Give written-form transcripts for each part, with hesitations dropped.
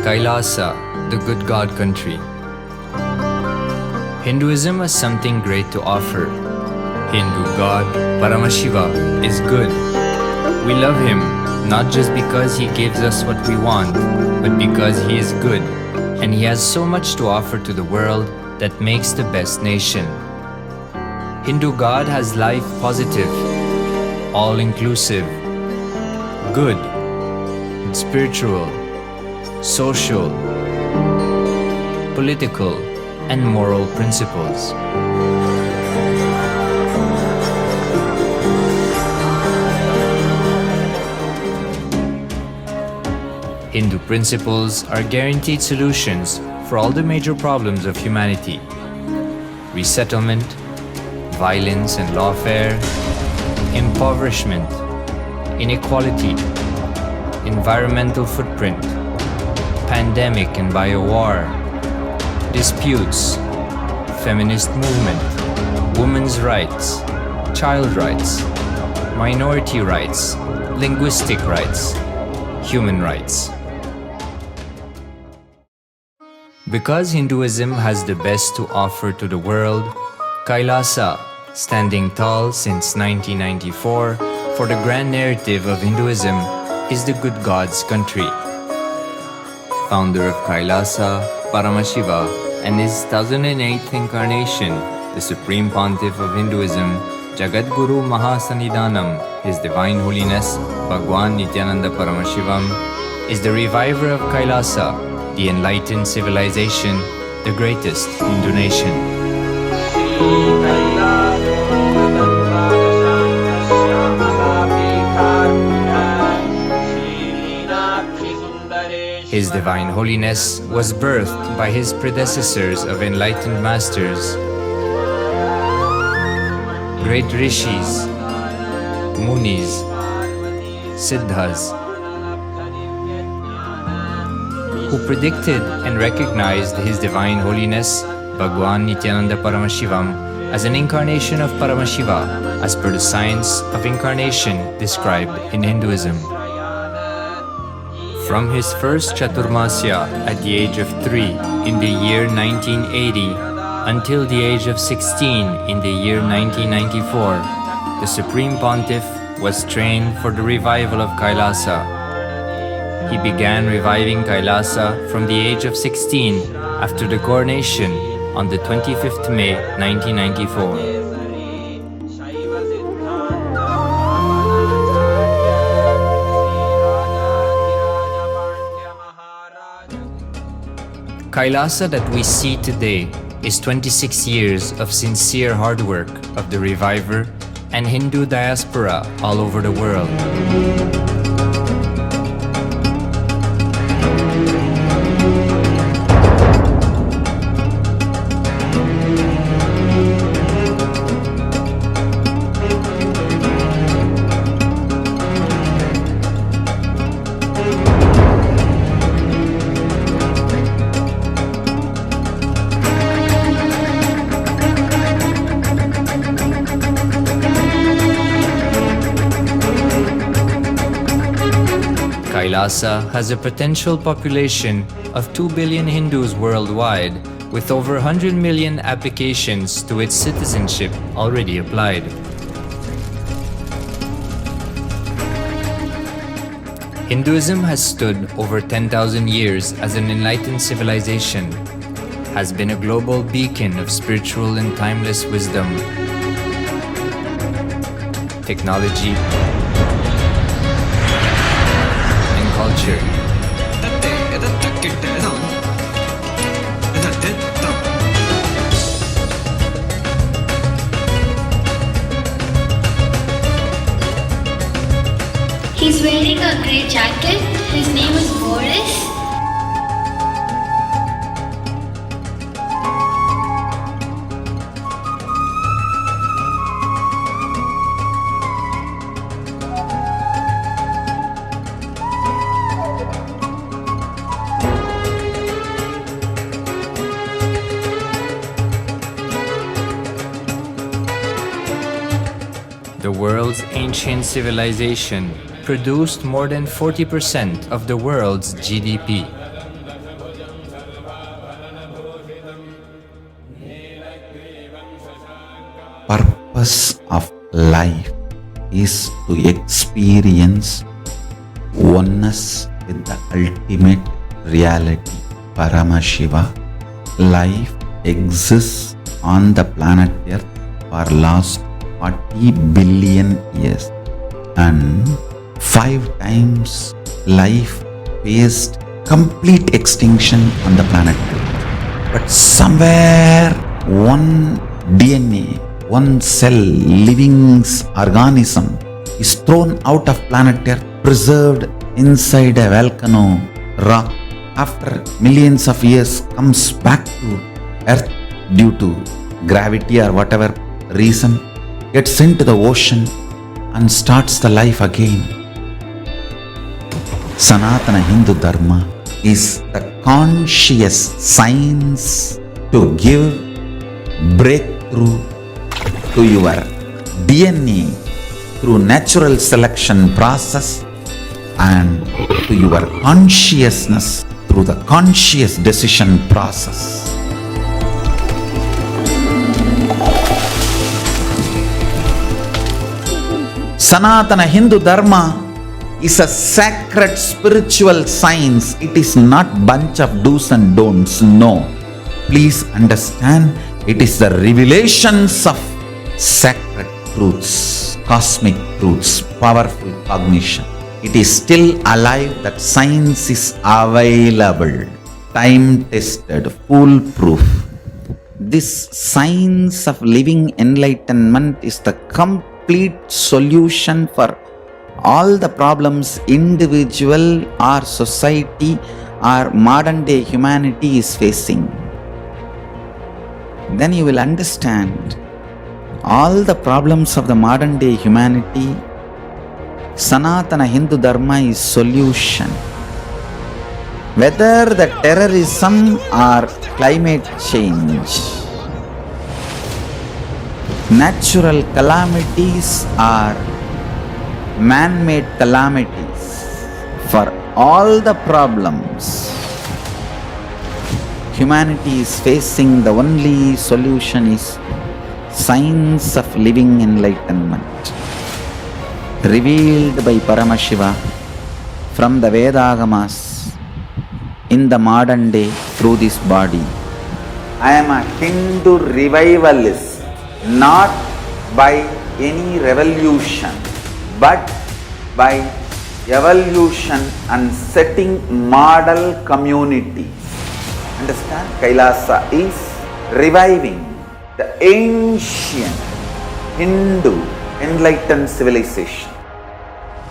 KAILASA, the good God country. Hinduism has something great to offer. Hindu God, Paramashiva, is good. We love him not just because he gives us what we want, but because he is good, and he has so much to offer to the world that makes the best nation. Hindu God has life positive, all-inclusive, good, spiritual, social, political, and moral principles. Hindu principles are guaranteed solutions for all the major problems of humanity: resettlement, violence and lawfare, impoverishment, inequality, environmental footprint, pandemic and biowar, disputes, feminist movement, women's rights, child rights, minority rights, linguistic rights, human rights. Because Hinduism has the best to offer to the world, KAILASA, standing tall since 1994 for the grand narrative of Hinduism, is the good God's country. Founder of KAILASA, Paramashiva, and his 1008th incarnation, the Supreme Pontiff of Hinduism, Jagatguru Mahasannidhanam, His Divine Holiness, Bhagavan Nithyananda Paramashivam, is the reviver of KAILASA, the enlightened civilization, the greatest Hindu nation. His Divine Holiness was birthed by his predecessors of enlightened masters, great rishis, munis, siddhas, who predicted and recognized His Divine Holiness, Bhagavan Nithyananda Paramashivam, as an incarnation of Paramashiva, as per the science of incarnation described in Hinduism. From his first Chaturmasya at the age of 3 in the year 1980 until the age of 16 in the year 1994, the Supreme Pontiff was trained for the revival of KAILASA. He began reviving KAILASA from the age of 16 after the coronation on the 25th May 1994. KAILASA that we see today is 26 years of sincere hard work of the reviver and Hindu diaspora all over the world. KAILASA has a potential population of 2 billion Hindus worldwide, with over 100 million applications to its citizenship already applied. Hinduism has stood over 10,000 years as an enlightened civilization, has been a global beacon of spiritual and timeless wisdom, technology, culture. He's wearing a grey jacket. His name is Boris. The world's ancient civilization produced more than 40% of the world's GDP. purpose of life is to experience oneness with the ultimate reality, Paramashiva. Life exists on the planet Earth for last 40 billion years, and 5 times life faced complete extinction on the planet Earth. But somewhere one DNA, one cell, living organism is thrown out of planet Earth, preserved inside a volcano rock. After millions of years comes back to Earth due to gravity or whatever reason, gets into the ocean and starts the life again. Sanatana Hindu Dharma is the conscious science to give breakthrough to your DNA through natural selection process and to your consciousness through the conscious decision process. Sanatana Hindu Dharma is a sacred spiritual science. It is not bunch of do's and don'ts. No. Please understand, it is the revelations of sacred truths, cosmic truths, powerful cognition. It is still alive. That science is available, time-tested, foolproof. This science of living enlightenment is the complete solution for all the problems individual or society or modern day humanity is facing. Then you will understand all the problems of the modern day humanity. Sanatana Hindu Dharma is solution. Whether the terrorism or climate change, natural calamities or man-made calamities, for all the problems humanity is facing, the only solution is science of living enlightenment, revealed by Paramashiva from the Vedagamas in the modern day through this body. I am a Hindu revivalist, not by any revolution, but by evolution and setting model communities. Understand? Kailasa is reviving the ancient Hindu enlightened civilization.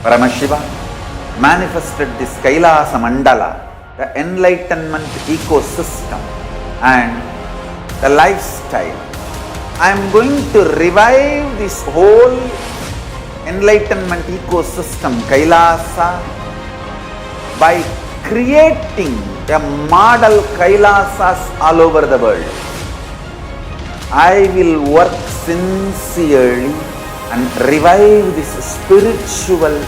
Paramashiva manifested this Kailasa Mandala, the enlightenment ecosystem and the lifestyle. I am going to revive this whole enlightenment ecosystem, Kailasa, by creating a model Kailasas all over the world. I will work sincerely and revive this spiritual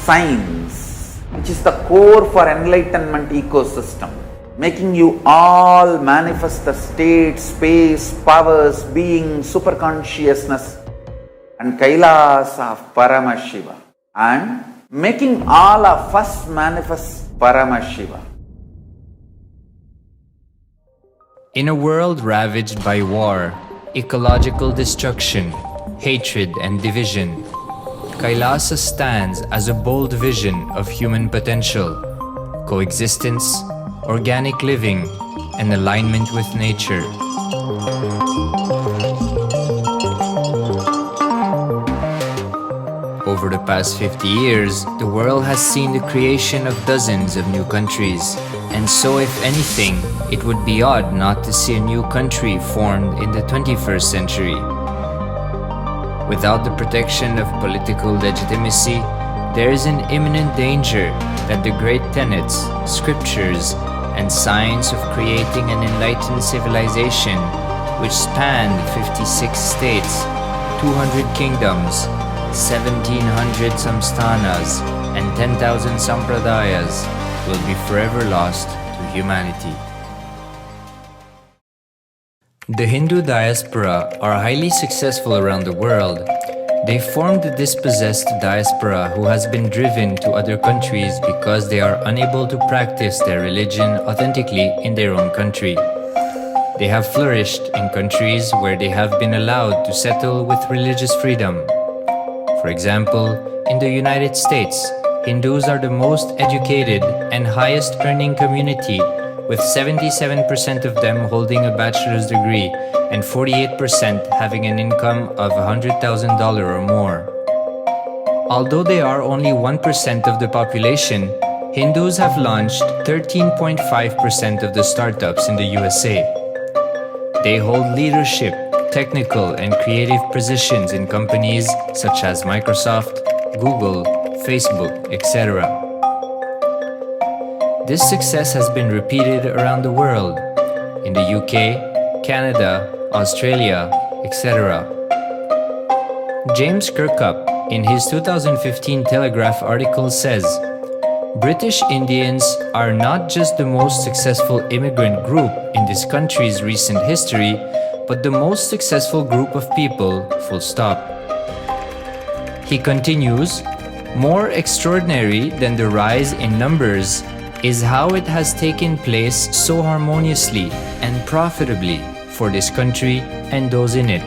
science, which is the core for enlightenment ecosystem, making you all manifest the state, space, powers, being, superconsciousness and Kailasa of Paramashiva, and making all of us manifest Paramashiva. In a world ravaged by war, ecological destruction, hatred and division, Kailasa stands as a bold vision of human potential, coexistence, organic living, and alignment with nature. Over the past 50 years, the world has seen the creation of dozens of new countries, and so if anything, it would be odd not to see a new country formed in the 21st century. Without the protection of political legitimacy, there is an imminent danger that the great tenets, scriptures, and science of creating an enlightened civilization, which spanned 56 states, 200 kingdoms, 1700 samsthanas, and 10,000 sampradayas, will be forever lost to humanity. The Hindu diaspora are highly successful around the world. They formed the dispossessed diaspora who has been driven to other countries because they are unable to practice their religion authentically in their own country. They have flourished in countries where they have been allowed to settle with religious freedom. For example, in the United States, Hindus are the most educated and highest earning community, with 77% of them holding a bachelor's degree and 48% having an income of $100,000 or more. Although they are only 1% of the population, Hindus have launched 13.5% of the startups in the USA. They hold leadership, technical and creative positions in companies such as Microsoft, Google, Facebook, etc. This success has been repeated around the world, in the UK, Canada, Australia, etc. James Kirkup, in his 2015 Telegraph article says, British Indians are not just the most successful immigrant group in this country's recent history, but the most successful group of people, full stop. He continues, more extraordinary than the rise in numbers is how it has taken place so harmoniously and profitably for this country and those in it.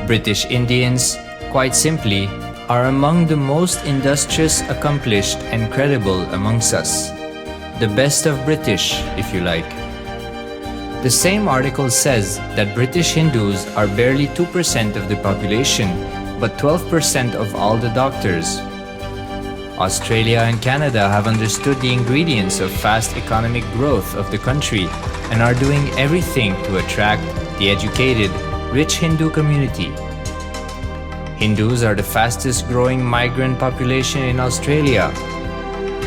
British Indians, quite simply, are among the most industrious, accomplished and credible amongst us. The best of British, if you like. The same article says that British Hindus are barely 2% of the population, but 12% of all the doctors. Australia and Canada have understood the ingredients of fast economic growth of the country and are doing everything to attract the educated, rich Hindu community. Hindus are the fastest growing migrant population in Australia.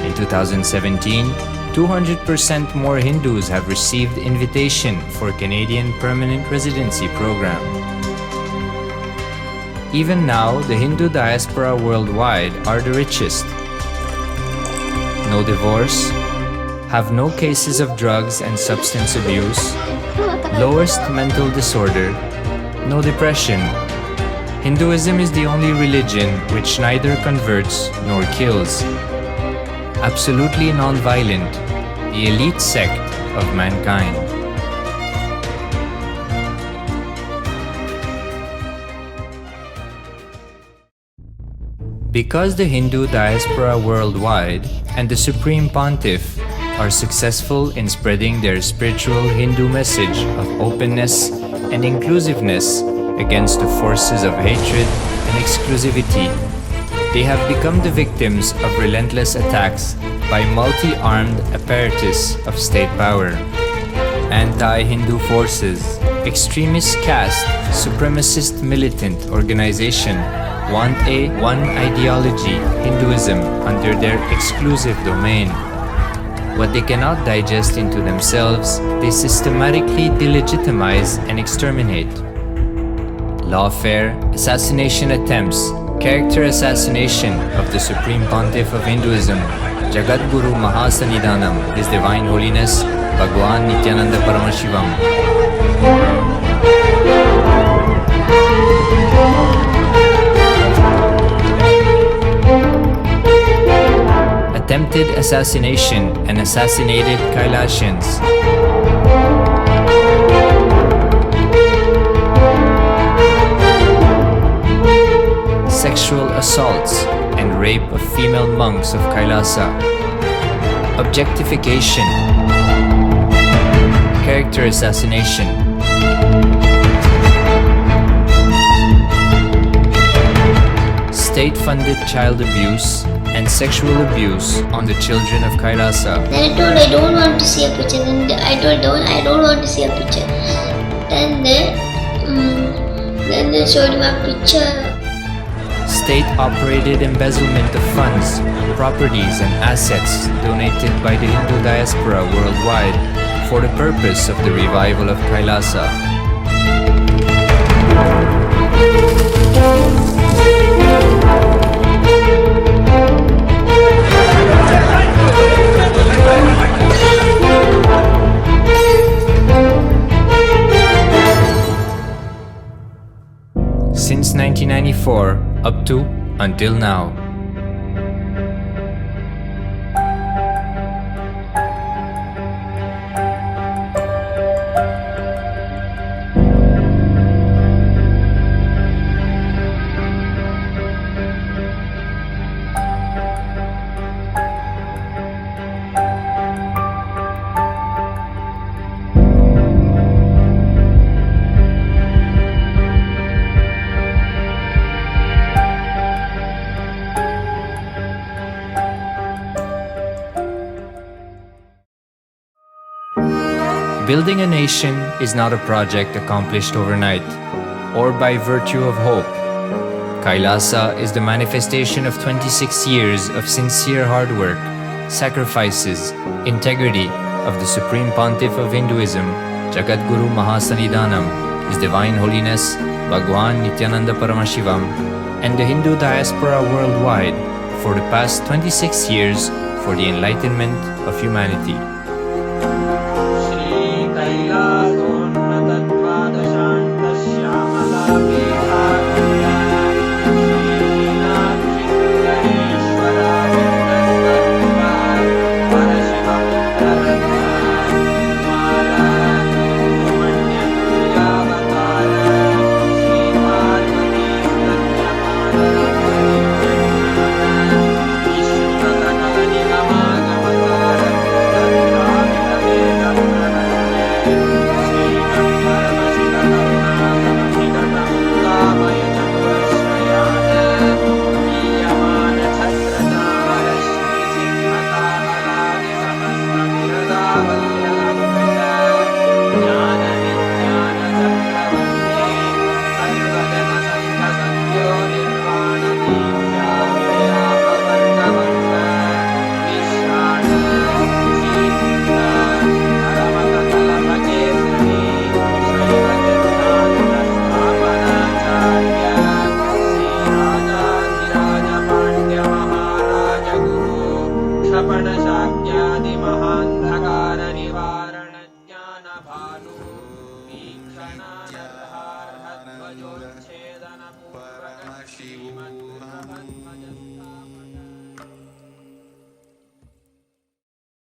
In 2017, 200% more Hindus have received invitation for Canadian Permanent Residency Program. Even now, the Hindu diaspora worldwide are the richest. No divorce, have no cases of drugs and substance abuse, lowest mental disorder, no depression. Hinduism is the only religion which neither converts nor kills. Absolutely non-violent, the elite sect of mankind. Because the Hindu diaspora worldwide and the Supreme Pontiff are successful in spreading their spiritual Hindu message of openness and inclusiveness against the forces of hatred and exclusivity, they have become the victims of relentless attacks by multi-armed apparatus of state power. Anti-Hindu forces, extremist caste, supremacist militant organization want a one ideology, Hinduism, under their exclusive domain. What they cannot digest into themselves, they systematically delegitimize and exterminate. Lawfare, assassination attempts, character assassination of the Supreme Pontiff of Hinduism, Jagatguru Mahasannidhanam, His Divine Holiness, Bhagavan Nithyananda Paramashivam. Attempted assassination and assassinated Kailasians. Sexual assaults and rape of female monks of Kailasa. Objectification. Character assassination. State-funded child abuse and sexual abuse on the children of Kailasa. Then I told I don't want to see a picture. Then I told I don't want to see a picture. Then they showed him a picture. State-operated embezzlement of funds, properties and assets donated by the Hindu diaspora worldwide for the purpose of the revival of Kailasa. up to until now. Building a nation is not a project accomplished overnight or by virtue of hope. Kailasa is the manifestation of 26 years of sincere hard work, sacrifices, integrity of the Supreme Pontiff of Hinduism, Jagatguru Mahasannidhanam, His Divine Holiness, Bhagavan Nithyananda Paramashivam, and the Hindu diaspora worldwide for the past 26 years for the enlightenment of humanity. Paramashivam